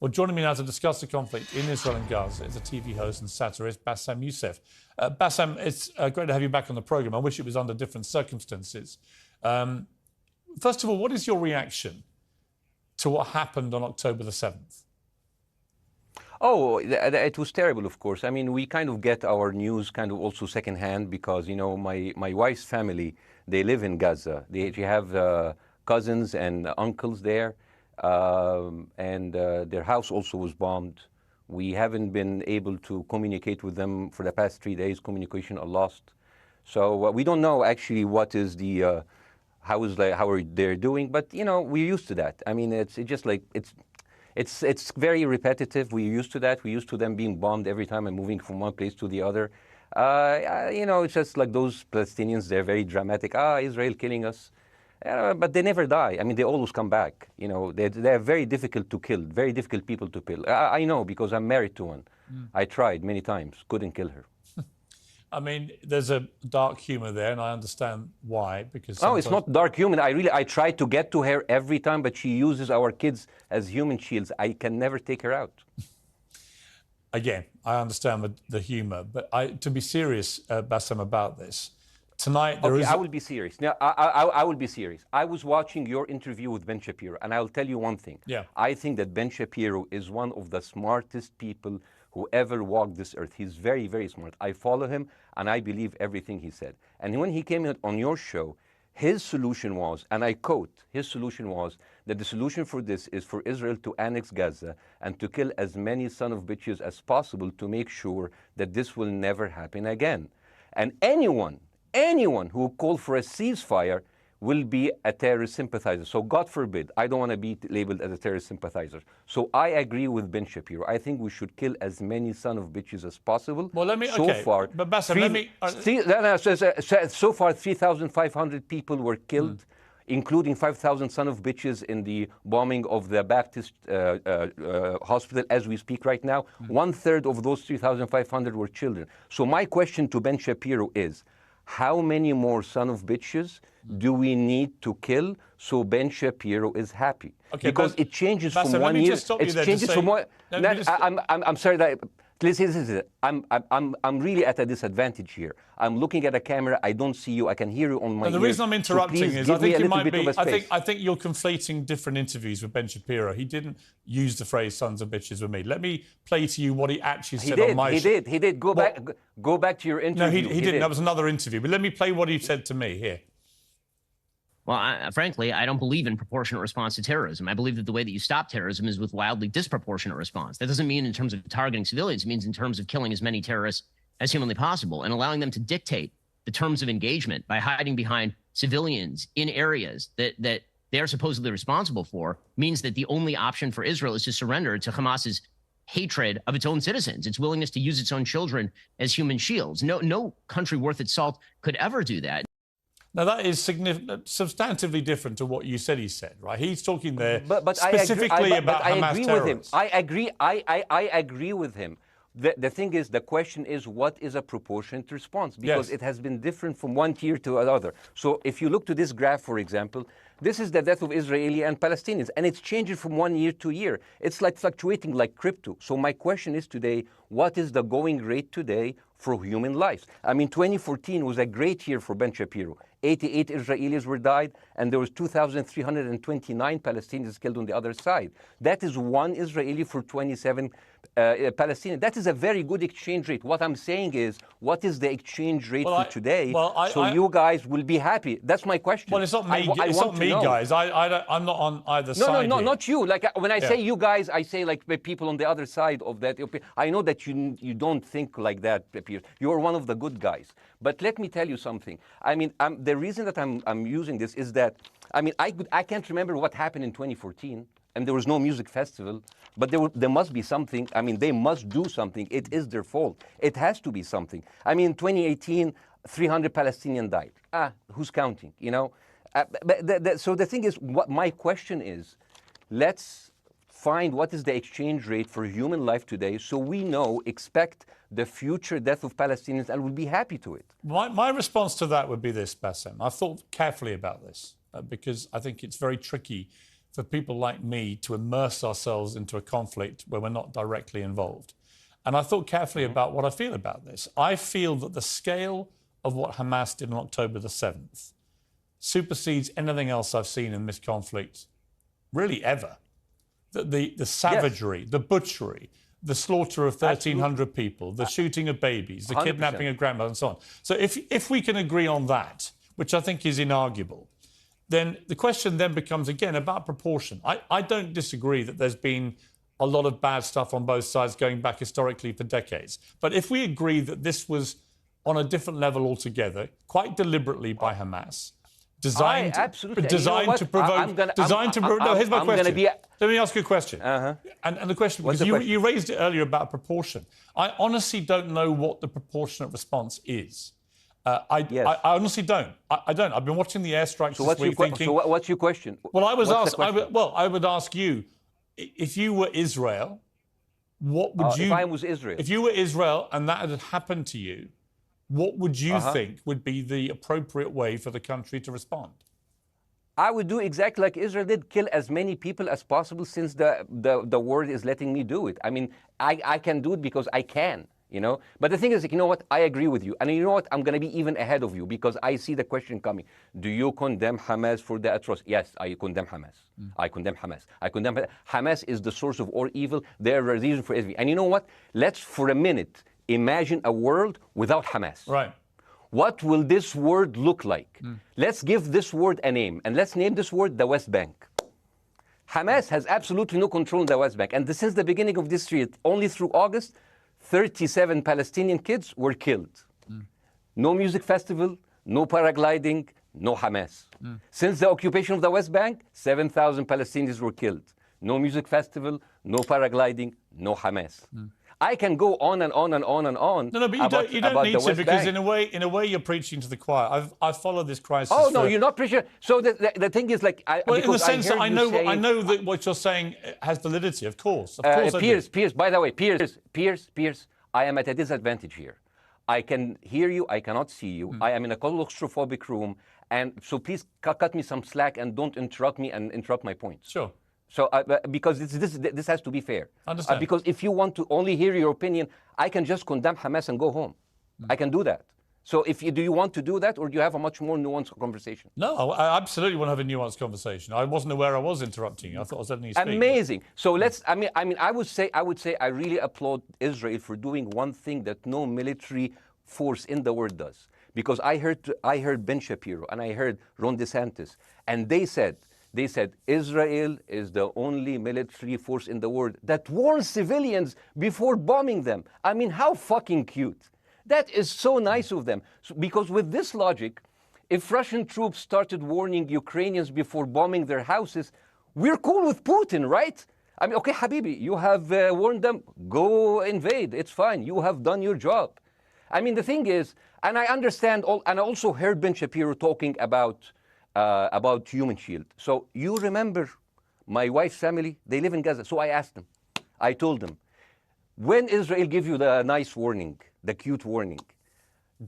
Well, joining me now to discuss the conflict in Israel and Gaza is a TV host and satirist, Bاسم Youssef. Bاسم, it's great to have you back on the programme. I wish it was under different circumstances. First of all, what is your reaction to what happened on October the 7th? Oh, it was terrible, of course. I mean, we kind of get our news kind of also secondhand because, you know, my wife's family, they live in Gaza. They have cousins and uncles there. And their house also was bombed. We haven't been able to communicate with them for the past 3 days. Communication are lost. So we don't know actually what is the, how are they doing, but you know, we're used to that. I mean, it's just like, it's very repetitive. We're used to that. We're used to them being bombed every time and moving from one place to the other. You know, it's just like those Palestinians, they're very dramatic. Israel killing us. But they never die. I mean, they always come back. You know, they're very difficult to kill, very difficult people to kill. I know because I'm married to one. I tried many times, couldn't kill her. I mean, there's a dark humour there, and I understand why. Because no, it's not dark humour. I try to get to her every time, but she uses our kids as human shields. I can never take her out. Again, I understand the humour, but to be serious, Bاسم, about this. Tonight, I will be serious. Now, I will be serious. I was watching your interview with Ben Shapiro, and I'll tell you one thing. Yeah. I think that Ben Shapiro is one of the smartest people who ever walked this earth. He's very, very smart. I follow him, and I believe everything he said. And when he came on your show, his solution was, and I quote, his solution was that the solution for this is for Israel to annex Gaza and to kill as many son of bitches as possible to make sure that this will never happen again. And anyone who called for a ceasefire will be a terrorist sympathizer. So God forbid, I don't want to be labeled as a terrorist sympathizer. So I agree with Ben Shapiro. I think we should kill as many son of bitches as possible. Well, let me, so okay, far, but Bاسm, let me... so far, 3,500 people were killed, including 5,000 son of bitches in the bombing of the Baptist hospital as we speak right now. 1/3 of those 3,500 were children. So my question to Ben Shapiro is, how many more son of bitches do we need to kill so Ben Shapiro is happy? Okay, because it changes Bاسm, from 1 year. It changes from one. I'm sorry that. Listen, I'm really at a disadvantage here. I'm looking at a camera. I don't see you. I can hear you on my ears. The reason I'm interrupting so is I think you might be. I think you're conflating different interviews with Ben Shapiro. He didn't use the phrase "sons of bitches" with me. Let me play to you what he actually said on my show. He did. Go back to your interview. No, he didn't. That was another interview. But let me play what he said to me here. Well, frankly, I don't believe in proportionate response to terrorism. I believe that the way that you stop terrorism is with wildly disproportionate response. That doesn't mean in terms of targeting civilians. It means in terms of killing as many terrorists as humanly possible and allowing them to dictate the terms of engagement by hiding behind civilians in areas that they are supposedly responsible for means that the only option for Israel is to surrender to Hamas's hatred of its own citizens, its willingness to use its own children as human shields. No country worth its salt could ever do that. Now, that is substantively different to what you said he said, right? He's talking there but specifically about Hamas terrorists. I agree with him. The thing is, the question is, what is a proportionate response? Because it has been different from one tier to another. So if you look to this graph, for example, this is the death of Israeli and Palestinians, and it's changing from 1 year to year. It's like fluctuating like crypto. So my question is today, what is the going rate today for human lives? I mean, 2014 was a great year for Ben Shapiro. 88 Israelis were died, and there was 2,329 Palestinians killed on the other side. That is one Israeli for 27 Palestinians. That is a very good exchange rate. What I'm saying is, what is the exchange rate for today? So you guys will be happy. That's my question. Well, it's not me. It's not me, guys. I'm not on either side. No, not you. Like when I say you guys, I say like people on the other side of that. I know that you don't think like that, Pierre. You're one of the good guys. But let me tell you something. I mean, the reason that I'm using this is that, I mean, I can't remember what happened in 2014, and there was no music festival, but there must be something. I mean, they must do something. It is their fault. It has to be something. I mean, 2018, 300 Palestinians died. Who's counting, you know? So the thing is, what my question is, let's find what is the exchange rate for human life today so we expect the future death of Palestinians and we'll be happy to it. My response to that would be this, Bاسm. I've thought carefully about this because I think it's very tricky for people like me to immerse ourselves into a conflict where we're not directly involved. And I thought carefully about what I feel about this. I feel that the scale of what Hamas did on October the 7th supersedes anything else I've seen in this conflict, really ever. The savagery, the butchery, the slaughter of 1,300 people, the shooting of babies, the 100%. Kidnapping of grandmothers and so on. So if we can agree on that, which I think is inarguable, then the question then becomes, again, about proportion. I don't disagree that there's been a lot of bad stuff on both sides going back historically for decades. But if we agree that this was on a different level altogether, quite deliberately by Hamas, designed to provoke... No, here's my question. Let me ask you a question. And the question, because you raised it earlier about proportion. I honestly don't know what the proportionate response is. I honestly don't. I don't. I've been watching the airstrikes this week thinking... So what's your question? Well, I would ask you, if you were Israel, what would you... If I was Israel? If you were Israel and that had happened to you, what would you think would be the appropriate way for the country to respond? I would do exactly like Israel did, kill as many people as possible since the world is letting me do it. I mean, I can do it because I can, you know. But the thing is, you know what, I agree with you. And you know what, I'm going to be even ahead of you because I see the question coming. Do you condemn Hamas for the atrocity? Yes, I condemn Hamas. I condemn Hamas. I condemn Hamas is the source of all evil. They're a reason for everything. And you know what, let's for a minute imagine a world without Hamas. Right. What will this world look like? Let's give this word a name, and let's name this word the West Bank. Hamas has absolutely no control in the West Bank, and since the beginning of this year, only through August, 37 Palestinian kids were killed. No music festival, no paragliding, no Hamas. Since the occupation of the West Bank, 7,000 Palestinians were killed. No music festival, no paragliding, no Hamas. I can go on and on and on and on. No, but you don't need to, because in a way you're preaching to the choir. I've followed this crisis. Oh no, you're not preaching. So the thing is, like, well, in the sense that I know that what you're saying has validity. Of course, Piers. By the way, Piers. I am at a disadvantage here. I can hear you. I cannot see you. I am in a claustrophobic room, and so please cut me some slack and don't interrupt me and interrupt my points. Sure. So, because this has to be fair. Understand. Because if you want to only hear your opinion, I can just condemn Hamas and go home. I can do that. So, do you want to do that, or do you have a much more nuanced conversation? No, I absolutely want to have a nuanced conversation. I wasn't aware I was interrupting you. I thought I was letting you speak. Amazing. So let's. I mean, I would say I really applaud Israel for doing one thing that no military force in the world does. Because I heard Ben Shapiro and I heard Ron DeSantis, and they said Israel is the only military force in the world that warns civilians before bombing them. I mean, how fucking cute. That is so nice of them. Because with this logic, if Russian troops started warning Ukrainians before bombing their houses, we're cool with Putin, right? I mean, okay, Habibi, you have warned them, go invade. It's fine. You have done your job. I mean, the thing is, and I understand, and I also heard Ben Shapiro talking about Human Shield. So you remember my wife's family, they live in Gaza. So I asked them, I told them, when Israel give you the nice warning, the cute warning,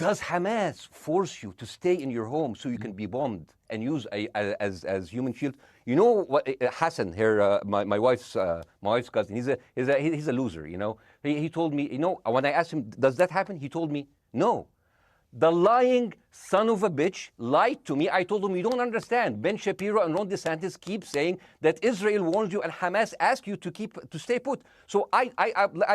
does Hamas force you to stay in your home so you can be bombed and use as human shield? You know what, Hassan here, my wife's cousin, he's a loser, you know. He told me, you know, when I asked him, does that happen? He told me, no. The lying son of a bitch lied to me. I told him, you don't understand. Ben Shapiro and Ron DeSantis keep saying that Israel warns you and Hamas asks you to stay put. So I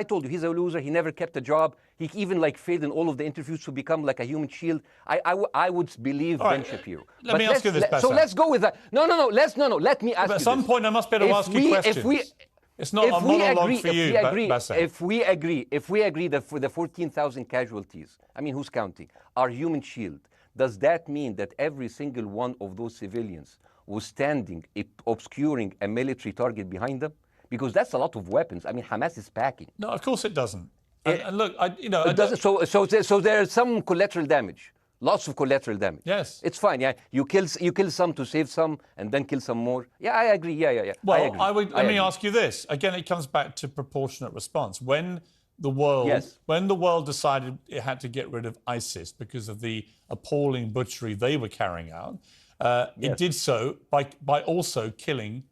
told you, he's a loser. He never kept a job. He even failed in all of the interviews to become like a human shield. I would believe Ben Shapiro. Let me ask you this, Bassam. So let's go with that. No. Let me ask you At some point, I must be able to ask you questions. It's not a monologue for you, Bassam. If we agree that for the 14,000 casualties, I mean, who's counting, are human shield, does that mean that every single one of those civilians was standing, obscuring a military target behind them? Because that's a lot of weapons. I mean, Hamas is packing. No, of course it doesn't. And look, So there's some collateral damage. Lots of collateral damage. Yes. It's fine, yeah. You kill some to save some and then kill some more. Yeah, I agree. Yeah. Well, let me ask you this. Again, it comes back to proportionate response. When the world decided it had to get rid of ISIS because of the appalling butchery they were carrying out, it did so by also killing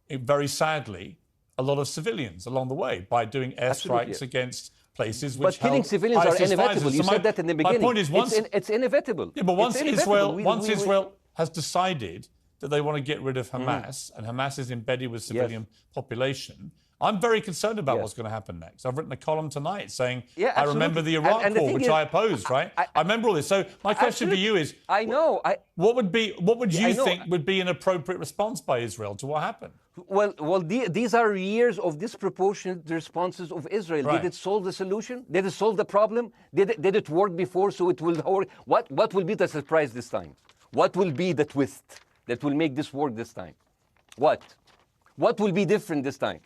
very sadly, a lot of civilians along the way by doing airstrikes against places which but killing civilians are inevitable. You said that in the beginning. My point is, it's inevitable. Yeah, but once Israel has decided that they want to get rid of Hamas, and Hamas is embedded with civilian population, I'm very concerned about what's going to happen next. I've written a column tonight saying, I remember the Iraq War, which I opposed, right? I remember all this. So my question for you is, what would you think would be an appropriate response by Israel to what happened? Well, these are years of disproportionate responses of Israel. Right. Did it solve the solution? Did it solve the problem? Did it work before, so it will work? What will be the surprise this time? What will be the twist that will make this work this time? What will be different this time?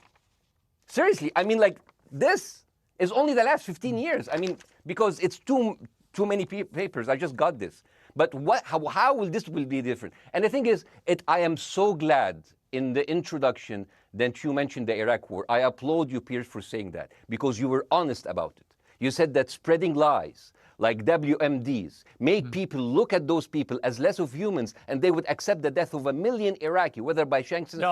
Seriously, I mean, like, this is only the last 15 years. I mean, because it's too many papers. I just got this. But how will this be different? And the thing is, I am so glad in the introduction that you mentioned the Iraq War. I applaud you, Piers, for saying that, because you were honest about it. You said that spreading lies like WMDs made people look at those people as less of humans, and they would accept the death of 1 million Iraqi, whether by sanctions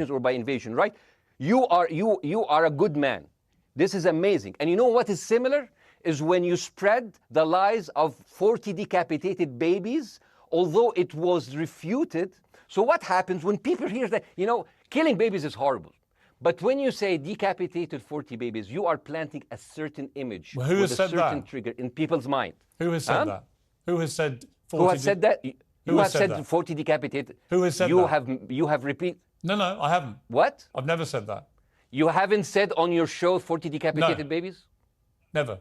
or by invasion, right? You are a good man. This is amazing. And you know what is similar? Is when you spread the lies of 40 decapitated babies, although it was refuted. So what happens when people hear that, killing babies is horrible. But when you say decapitated 40 babies, you are planting a certain image with a certain trigger in people's mind. Who has said that? Who has said 40? Who has said that? Who has said 40 decapitated? Who has said that? You have repeated. No, I haven't. What? I've never said that. You haven't said on your show 40 decapitated babies? Never.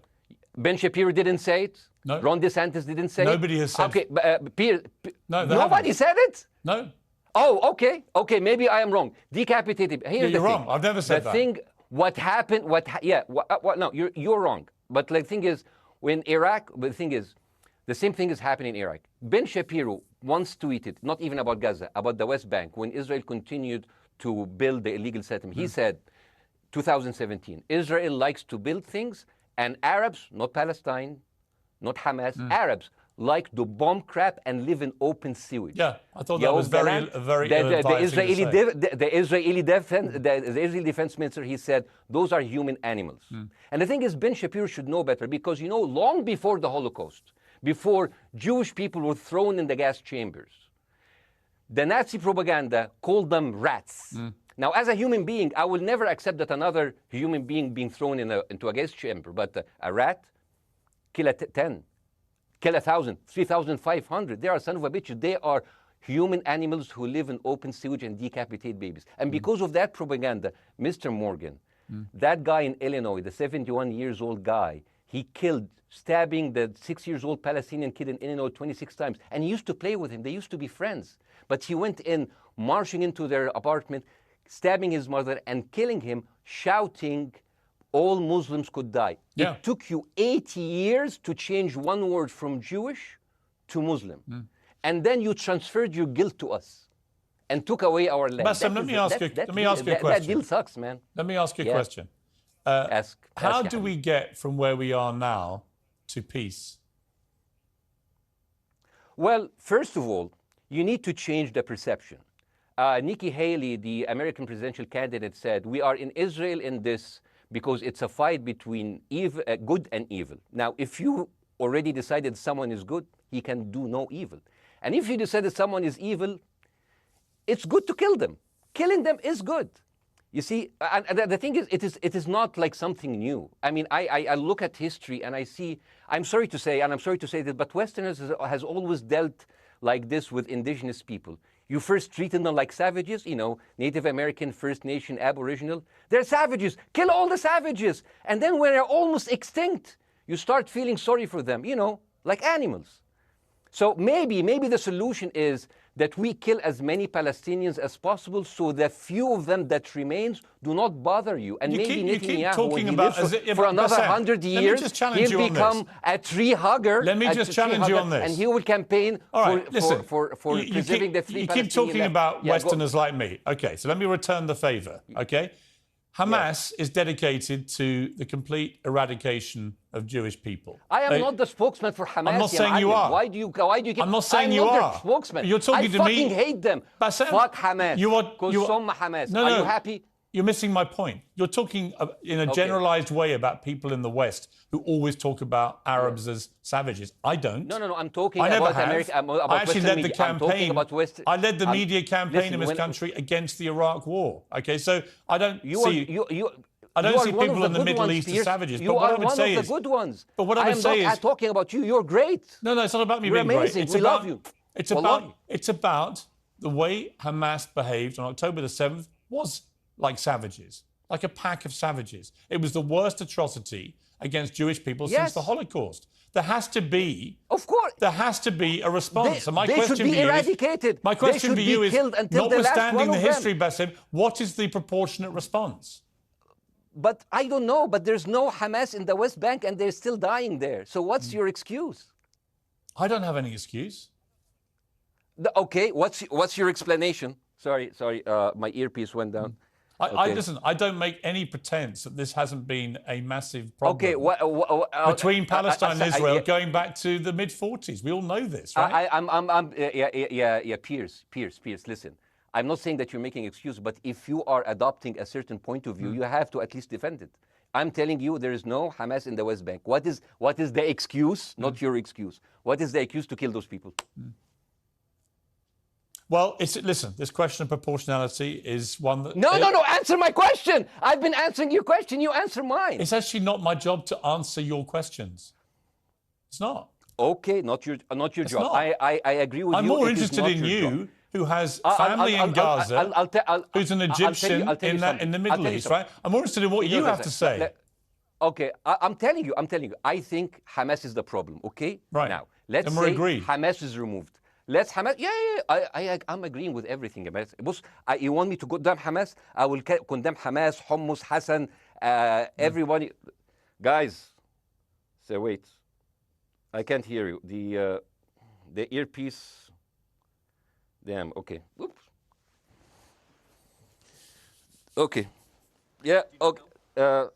Ben Shapiro didn't say it? No. Ron DeSantis didn't say Nobody has said it? Okay, nobody said it? No. Oh, okay. Okay, maybe I am wrong. Decapitated. Here's you're wrong. I've never said that. The thing, what happened, no, you're wrong. But the thing is, when Iraq, the thing is, the same thing is happening in Iraq. Ben Shapiro once tweeted, not even about Gaza, about the West Bank, when Israel continued to build the illegal settlement. He said, 2017, Israel likes to build things, and Arabs, not Palestine, not Hamas, Arabs like to bomb crap and live in open sewage. Yeah, I thought that was very the Israeli defense minister, he said, those are human animals. And the thing is, Ben Shapiro should know better, because, long before the Holocaust, before Jewish people were thrown in the gas chambers, the Nazi propaganda called them rats. Now, as a human being, I will never accept that another human being being thrown into a gas chamber, but a rat, kill 10, kill 1,000, 3,500. They are son of a bitch. They are human animals who live in open sewage and decapitate babies. And because of that propaganda, Mr. Morgan, that guy in Illinois, the 71 years old guy, he killed, stabbing the 6-year-old Palestinian kid in Illinois 26 times. And he used to play with him. They used to be friends. But he went in, marching into their apartment, stabbing his mother and killing him, shouting, all Muslims could die. Yeah. It took you 80 years to change one word from Jewish to Muslim. And then you transferred your guilt to us and took away our land. Bassem, let me ask you a question. That deal sucks, man. Let me ask you a question. How do we get from where we are now to peace? Well, first of all, you need to change the perception. Nikki Haley, the American presidential candidate, said, we are in Israel in this because it's a fight between good and evil. Now, if you already decided someone is good, he can do no evil. And if you decided someone is evil, it's good to kill them. Killing them is good. You see, and the thing is, it is not like something new. I mean, I look at history and I see, I'm sorry to say this, but Westerners has always dealt like this with indigenous people. You first treated them like savages, Native American, First Nation, Aboriginal. They're savages. Kill all the savages. And then when they're almost extinct, you start feeling sorry for them, like animals. So maybe the solution is that we kill as many Palestinians as possible, so the few of them that remains do not bother you. And maybe Netanyahu, when he lives for another 100 years, he'll become a tree hugger. Let me just challenge you on this. And he will campaign for preserving the free Palestinian. You keep talking about Westerners like me. Okay, so let me return the favor, okay? Hamas is dedicated to the complete eradication of Jewish people. I am not the spokesman for Hamas. I'm not saying you are. Why do you keep... I'm not saying you are. I'm not their spokesman. You're talking to me. I fucking hate them. Bassem, Fuck Hamas. You are Hamas. No, are no, you happy? You're missing my point. You're talking in a generalized way about people in the West who always talk about Arabs as savages. I don't. No. I'm talking about America. About I actually led the campaign. I led the media campaign in this country against the Iraq War. Okay, so I don't see. I don't see people in the Middle East as savages. You are one of the good ones. But what I would say is, I'm not talking about you. You're great. No, it's not about me being amazing. Great. We love you. It's about the way Hamas behaved on October the 7th was like savages, like a pack of savages. It was the worst atrocity against Jewish people since the Holocaust. There has to be, of course, there has to be a response. They should be eradicated. My question for you is, notwithstanding the history, Bassem, what is the proportionate response? But I don't know. But there's no Hamas in the West Bank, and they're still dying there. So what's your excuse? I don't have any excuse. Okay, what's your explanation? Sorry, my earpiece went down. Listen, I don't make any pretense that this hasn't been a massive problem between Palestine and Israel going back to the mid-40s. We all know this, right? Pierce, listen. I'm not saying that you're making excuses, but if you are adopting a certain point of view, you have to at least defend it. I'm telling you, there is no Hamas in the West Bank. What is the excuse? Not your excuse. What is the excuse to kill those people? Well, listen, this question of proportionality is one that... No, answer my question. I've been answering your question. You answer mine. It's actually not my job to answer your questions. It's not. Okay, not your job. Not. I agree with you. I'm more interested in you, who has family in Gaza, who's an Egyptian in the Middle East, right? I'm more interested in what you have to say. Okay, I'm telling you. I think Hamas is the problem, okay? Right. Now, let's say Hamas is removed. Let's Hamas. I'm agreeing with everything. You want me to condemn Hamas? I will condemn Hamas, Hummus, Hassan, everybody. Guys, so wait. I can't hear you. The earpiece. Damn. Okay. Oops. Okay. Yeah. Okay.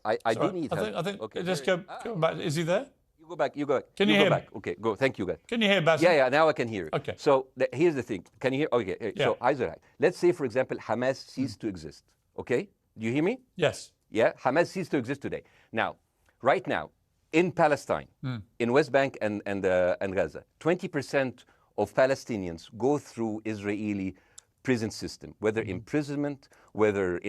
I do need help. I think. Okay. Just go back. Is he there? You go back. Can you hear me? Okay, go. Thank you, guys. Can you hear Bassem? Yeah, now I can hear you. Okay. So here's the thing. Can you hear? Okay. So Isaac, let's say, for example, Hamas ceased to exist. Okay? Do you hear me? Yes. Yeah? Hamas ceased to exist today. Now, right now, in Palestine, in West Bank and Gaza, 20% of Palestinians go through Israeli prison system, whether imprisonment, whether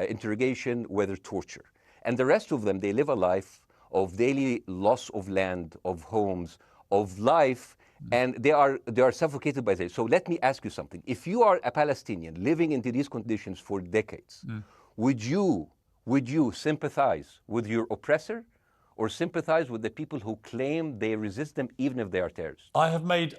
interrogation, whether torture. And the rest of them, they live a life of daily loss of land, of homes, of life, and they are suffocated by this. So let me ask you something. If you are a Palestinian living into these conditions for decades, would you sympathize with your oppressor or sympathize with the people who claim they resist them even if they are terrorists? I have made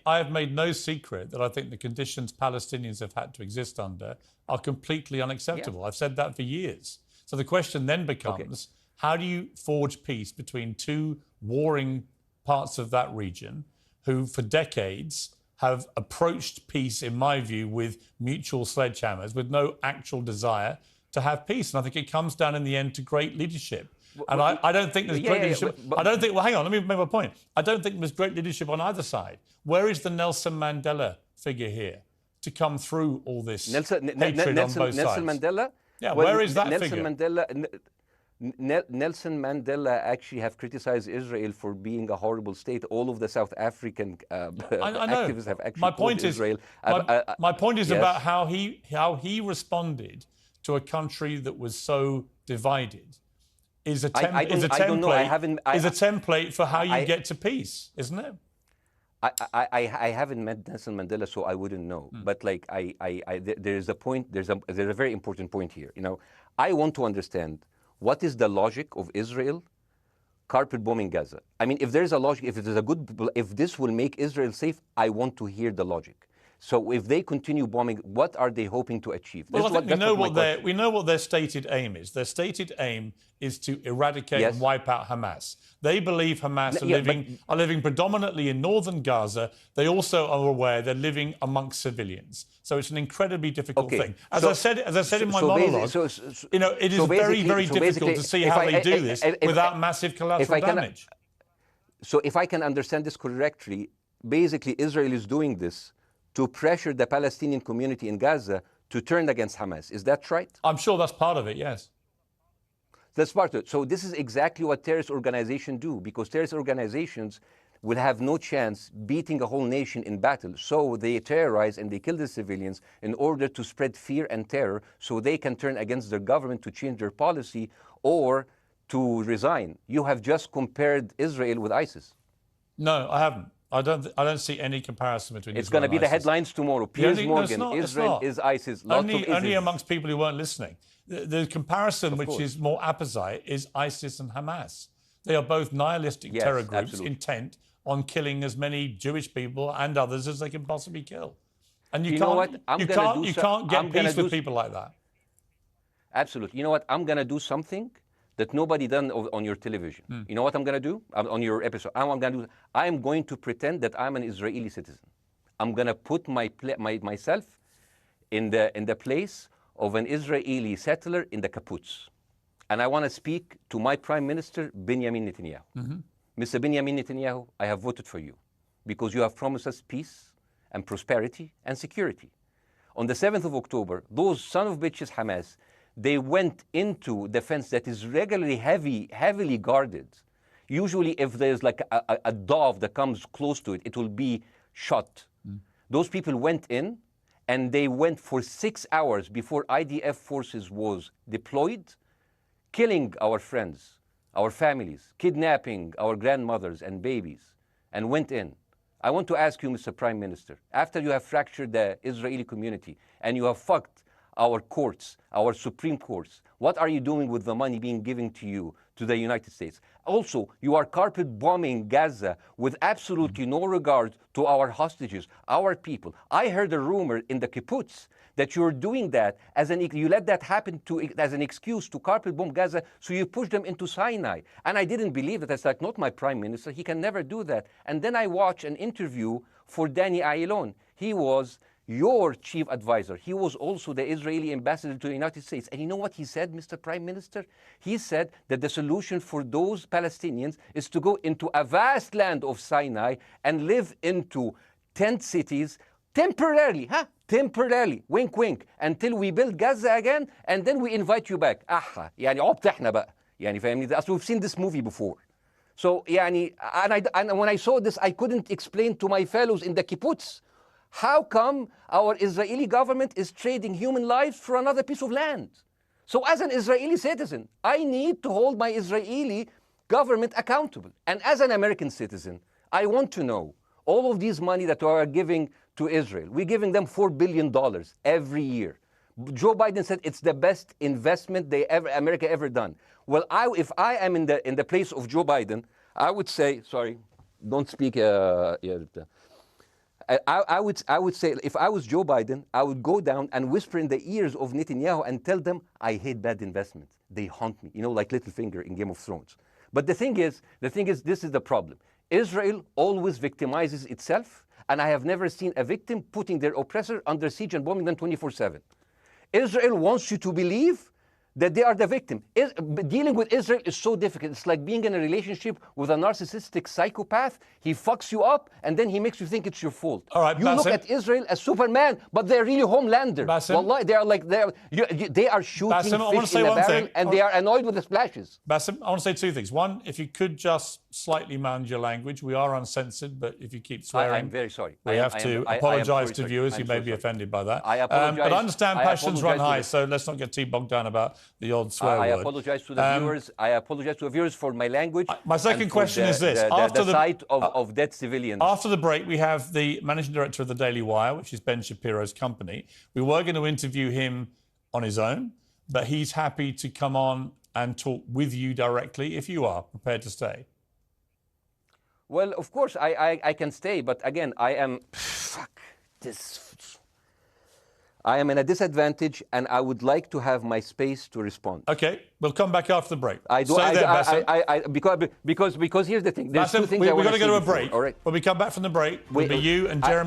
no secret that I think the conditions Palestinians have had to exist under are completely unacceptable. Yeah. I've said that for years. So the question then becomes, how do you forge peace between two warring parts of that region who for decades have approached peace, in my view, with mutual sledgehammers, with no actual desire to have peace? And I think it comes down in the end to great leadership. And I don't think there's great leadership. Well, hang on, let me make my point. I don't think there's great leadership on either side. Where is the Nelson Mandela figure here to come through all this hatred on both sides? Nelson Mandela? Yeah, where is that figure? Nelson Mandela actually have criticized Israel for being a horrible state. All of the South African activists have actually called Israel. My point is about how he responded to a country that was so divided. Is a template for how you get to peace, isn't it? I haven't met Nelson Mandela, so I wouldn't know. But like there's a point. There's a very important point here. You know, I want to understand what is the logic of Israel carpet bombing Gaza. I mean, if there's a logic, if this will make Israel safe, I want to hear the logic. So if they continue bombing, what are they hoping to achieve? Well, I think we know what their stated aim is. Their stated aim is to eradicate and wipe out Hamas. They believe Hamas are living predominantly in northern Gaza. They also are aware they're living amongst civilians. So it's an incredibly difficult thing. As I said in my monologue, it is very, very difficult to see how they do this without massive collateral damage. So if I can understand this correctly, basically Israel is doing this to pressure the Palestinian community in Gaza to turn against Hamas. Is that right? I'm sure that's part of it, yes. That's part of it. So this is exactly what terrorist organizations do, because terrorist organizations will have no chance beating a whole nation in battle. So they terrorize and they kill the civilians in order to spread fear and terror so they can turn against their government to change their policy or to resign. You have just compared Israel with ISIS. No, I haven't. I don't see any comparison between It's going to be the headlines tomorrow. Piers Morgan, Israel is ISIS. Only amongst people who weren't listening. The comparison, which is more apposite, is ISIS and Hamas. They are both nihilistic terror groups intent on killing as many Jewish people and others as they can possibly kill. And you can't get peace with people like that. Absolutely. You know what? I'm going to do something that nobody done on your television. You know what I'm going to do on your episode? I'm going to pretend that I'm an Israeli citizen. I'm going to put myself in the place of an Israeli settler in the kibbutz. And I want to speak to my Prime Minister, Benjamin Netanyahu. Mr. Benjamin Netanyahu, I have voted for you because you have promised us peace and prosperity and security. On the 7th of October, those son of bitches Hamas, they went into the fence that is regularly heavily guarded. Usually if there's like a dove that comes close to it, it will be shot. Those people went in and they went for 6 hours before IDF forces was deployed, killing our friends, our families, kidnapping our grandmothers and babies, and went in. I want to ask you, Mr. Prime Minister, after you have fractured the Israeli community and you have fucked our courts, our Supreme Courts, what are you doing with the money being given to you, to the United States? Also, you are carpet bombing Gaza with absolutely no regard to our hostages, our people. I heard a rumor in the kibbutz that you're doing that you let that happen as an excuse to carpet bomb Gaza, so you push them into Sinai. And I didn't believe it. I was like, not my prime minister. He can never do that. And then I watched an interview for Danny Ayalon. He was your chief advisor. He was also the Israeli ambassador to the United States. And you know what he said, Mr. Prime Minister? He said that the solution for those Palestinians is to go into a vast land of Sinai and live into tent cities temporarily, temporarily, wink wink, until we build Gaza again, and then we invite you back. يعني عبط احنا بقى. يعني فاهمني؟ We've seen this movie before. So يعني, and when I saw this, I couldn't explain to my fellows in the kibbutz, how come our Israeli government is trading human lives for another piece of land? So as an Israeli citizen, I need to hold my Israeli government accountable. And as an American citizen, I want to know all of these money that we are giving to Israel. We're giving them $4 billion every year. Joe Biden said it's the best investment America ever done. Well, if I am in the place of Joe Biden, I would say, sorry, don't speak. I would say, if I was Joe Biden, I would go down and whisper in the ears of Netanyahu and tell them, I hate bad investments. They haunt me, like Littlefinger in Game of Thrones. But the thing is, this is the problem. Israel always victimizes itself, and I have never seen a victim putting their oppressor under siege and bombing them 24/7. Israel wants you to believe that they are the victim. Dealing with Israel is so difficult. It's like being in a relationship with a narcissistic psychopath. He fucks you up, and then he makes you think it's your fault. All right, you look at Israel as Superman, but they're really Homelander. Wallahi, they are shooting fish in a barrel, and they are annoyed with the splashes. Bاسم, I want to say two things. One, if you could just slightly manage your language. We are uncensored, but if you keep swearing, I'm very sorry. We have to apologise to viewers who may be offended by that. I apologize. But I understand passions run high, so let's not get too bogged down about the odd swear word. I apologize to the viewers. I apologize to the viewers for my language. My second question is this: after the sight of dead civilians. After the break, we have the managing director of the Daily Wire, which is Ben Shapiro's company. We were going to interview him on his own, but he's happy to come on and talk with you directly if you are prepared to stay. Well, of course, I can stay, but again, I am... Fuck. I am in a disadvantage, and I would like to have my space to respond. Okay, we'll come back after the break. Because here's the thing. There's Bassem, two things we've I want got to go to a before. break. All right. When we come back from the break, it'll be you and Jeremy